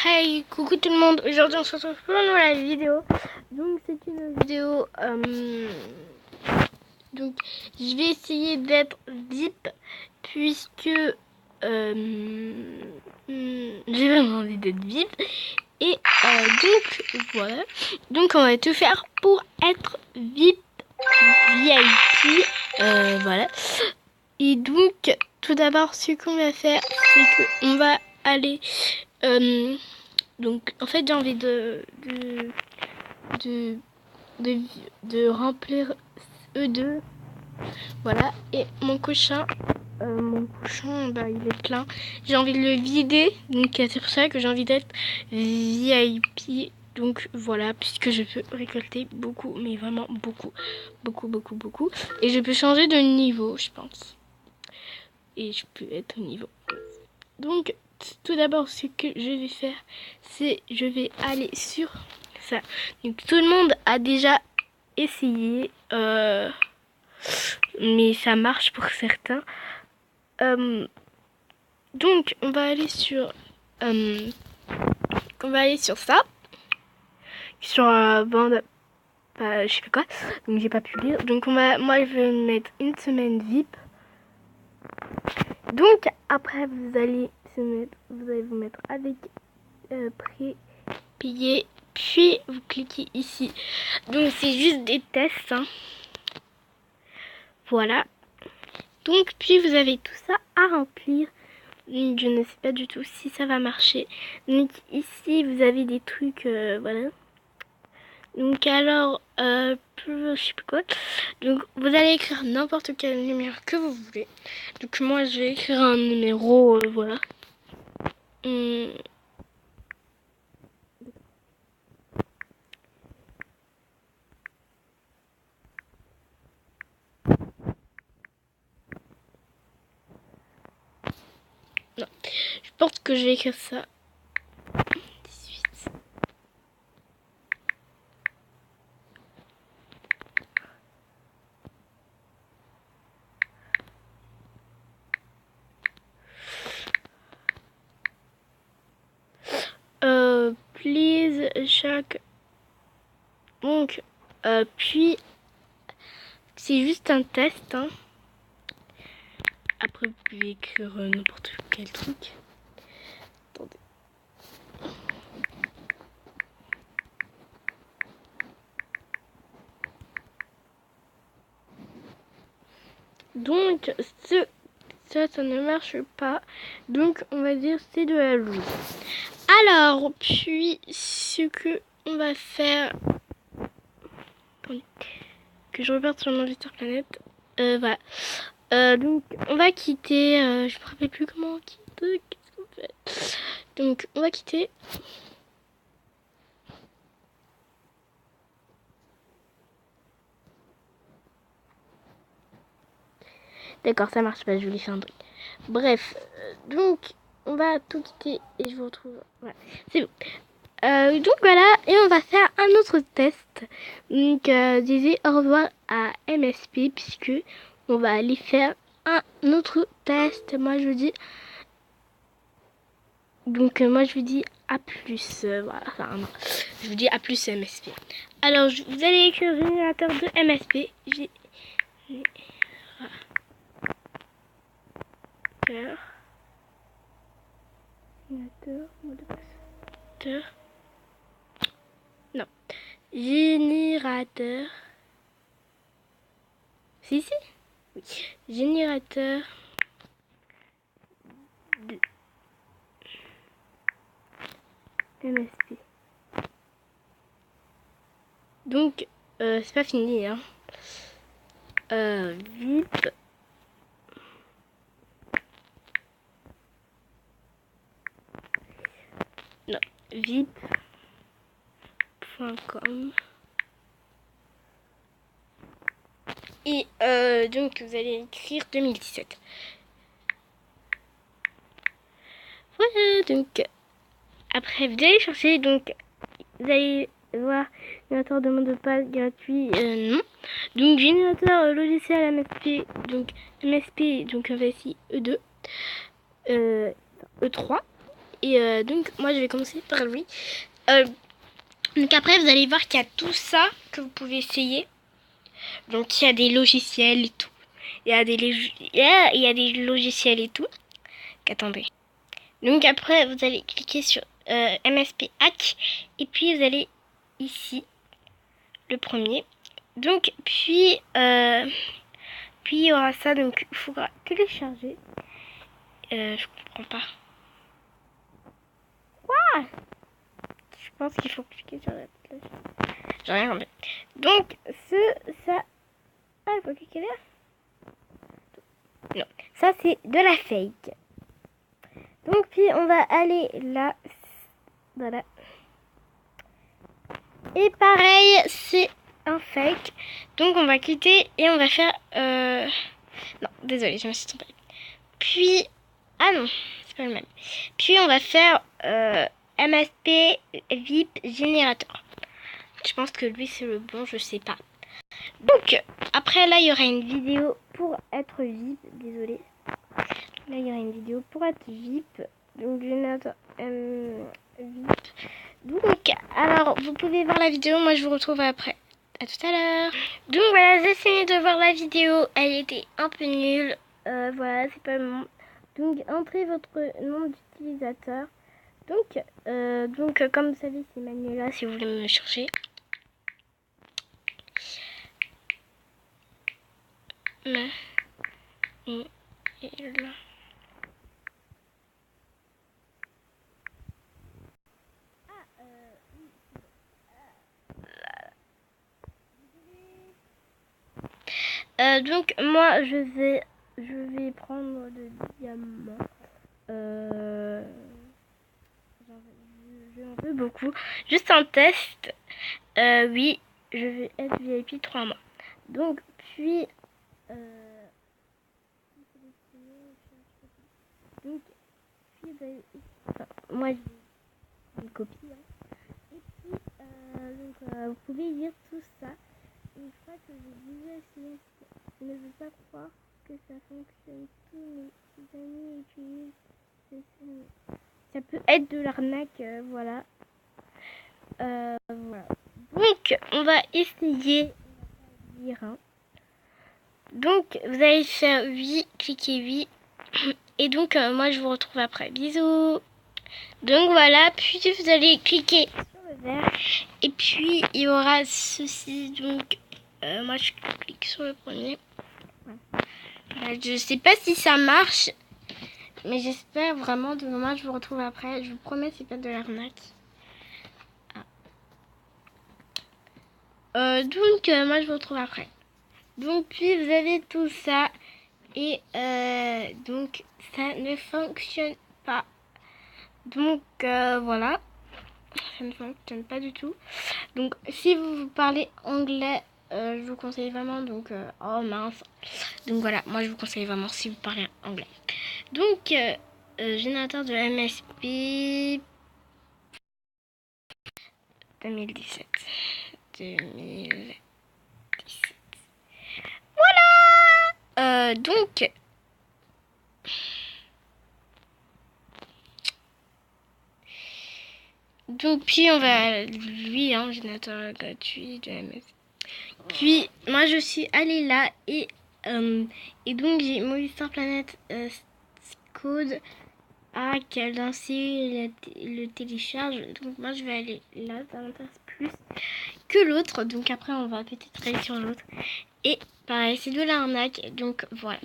Hey, coucou tout le monde, aujourd'hui on se retrouve pour une nouvelle vidéo. Donc c'est une vidéo, donc je vais essayer d'être VIP puisque j'ai vraiment envie d'être VIP. Et donc voilà, donc on va tout faire pour être VIP, voilà. Et donc tout d'abord ce qu'on va faire, c'est qu'on va aller... donc en fait j'ai envie de remplir E2, voilà. Et mon cochon bah, il est plein, j'ai envie de le vider, donc c'est pour ça que j'ai envie d'être VIP. Donc voilà, puisque je peux récolter beaucoup, mais vraiment beaucoup, et je peux changer de niveau, je pense, et je peux être au niveau. Donc tout d'abord ce que je vais faire, c'est je vais aller sur ça. Donc tout le monde a déjà essayé, mais ça marche pour certains. Donc on va aller sur ça, sur bande, je sais pas quoi, donc j'ai pas pu lire. Donc moi je vais mettre une semaine VIP. Donc après vous allez vous mettre avec pré-payé, puis vous cliquez ici. Donc c'est juste des tests, hein. Voilà. Donc puis vous avez tout ça à remplir. Je ne sais pas du tout si ça va marcher. Donc ici vous avez des trucs, voilà. Donc alors, je sais plus quoi. Donc vous allez écrire n'importe quel numéro que vous voulez. Donc moi je vais écrire un numéro, voilà. Non, je pense que je vais écrire ça. 18. Please chaque. Donc puis c'est juste un test, hein. Après vous pouvez écrire n'importe quel truc. Attendez. Donc ça ne marche pas. Donc on va dire c'est de la loose. Alors puis ce que on va faire, attendez, que je reparte sur mon gesteur planète. Voilà. Donc on va quitter, je me rappelle plus comment on quitte, qu'est-ce qu'on fait. Donc on va quitter. D'accord, ça marche pas, je voulais faire un truc. Bref, donc on va tout quitter et je vous retrouve. Voilà, c'est bon. Donc voilà, et on va faire un autre test. Donc disais au revoir à MSP puisque on va aller faire un autre test. Moi je vous dis, donc moi je vous dis à plus. Voilà, enfin non, je vous dis à plus MSP. Alors vous allez écrire générateur de MSP. Générateur, mot de passe. Non. Générateur. Si, si. Oui. Générateur de MSP. Donc, c'est pas fini, hein. VIP. Non. VIP.com. Et donc, vous allez écrire 2017. Voilà, donc, après, vous allez chercher, donc, vous allez voir générateur de mot de passe gratuit, non. Donc, générateur logiciel MSP, donc MSP, donc on va ici E2, E3, Et donc moi je vais commencer par lui. Donc après vous allez voir qu'il y a tout ça que vous pouvez essayer. Donc il y a des logiciels et tout. Il y a des logiciels et tout. Attendez. Donc après vous allez cliquer sur MSP Hack. Et puis vous allez ici. Le premier. Donc puis il y aura ça. Donc il faudra télécharger. Je comprends pas. Quoi? Je pense qu'il faut cliquer sur l'application. J'ai rien compris. Donc, ça... Ah, il faut cliquer là? Non. Ça, c'est de la fake. Donc, puis, on va aller là. Voilà. Et pareil, c'est un fake. Donc, on va quitter et on va faire... Non, désolé, je me suis trompée. Puis... Ah non, c'est pas le même. Puis, on va faire... MSP VIP générateur. Je pense que lui c'est le bon, je sais pas. Donc après là il y aura une vidéo pour être VIP. Désolé. Là il y aura une vidéo pour être VIP. Donc générateur VIP. Donc alors vous pouvez voir la vidéo. Moi je vous retrouve après. À tout à l'heure. Donc voilà, j'ai essayé de voir la vidéo. Elle était un peu nulle. Voilà, c'est pas le moment. Donc entrez votre nom d'utilisateur. Donc, comme vous savez, c'est Manuela si vous voulez me chercher. Manuela. Donc moi je vais prendre le diamant. J'en veux beaucoup. Juste un test. Oui, je vais être VIP 3 mois. Donc puis donc puis moi j'ai une copie. Hein. Et puis vous pouvez lire tout ça. Et je crois que j'ai déjà essayé. Je ne veux pas croire que ça fonctionne. Tous mes amis utilisent. Ça peut être de l'arnaque, voilà. Voilà. Donc, on va essayer. Hein. Donc, vous allez faire oui, cliquez oui. Et donc, moi, je vous retrouve après. Bisous. Donc, voilà. Puis, vous allez cliquer sur le vert. Et puis, il y aura ceci. Donc, moi, je clique sur le premier. Voilà, je sais pas si ça marche. Mais j'espère vraiment. Donc, moi, je vous retrouve après. Je vous promets, c'est pas de l'arnaque. Donc, moi, je vous retrouve après. Donc, puis, vous avez tout ça. Et donc, ça ne fonctionne pas. Donc, voilà. Ça ne fonctionne pas du tout. Donc, si vous parlez anglais, je vous conseille vraiment. Donc, oh mince. Donc, voilà. Moi, je vous conseille vraiment si vous parlez anglais. Donc, générateur de MSP 2017. 2017. Voilà. Donc puis on va lui générateur gratuit de MS. Puis moi je suis allée là et donc j'ai Movistar Planet code à quel danser le télécharge. Donc moi je vais aller là, ça m'intéresse plus que l'autre. Donc après on va peut-être aller sur l'autre. Et pareil, c'est de l'arnaque. Donc voilà.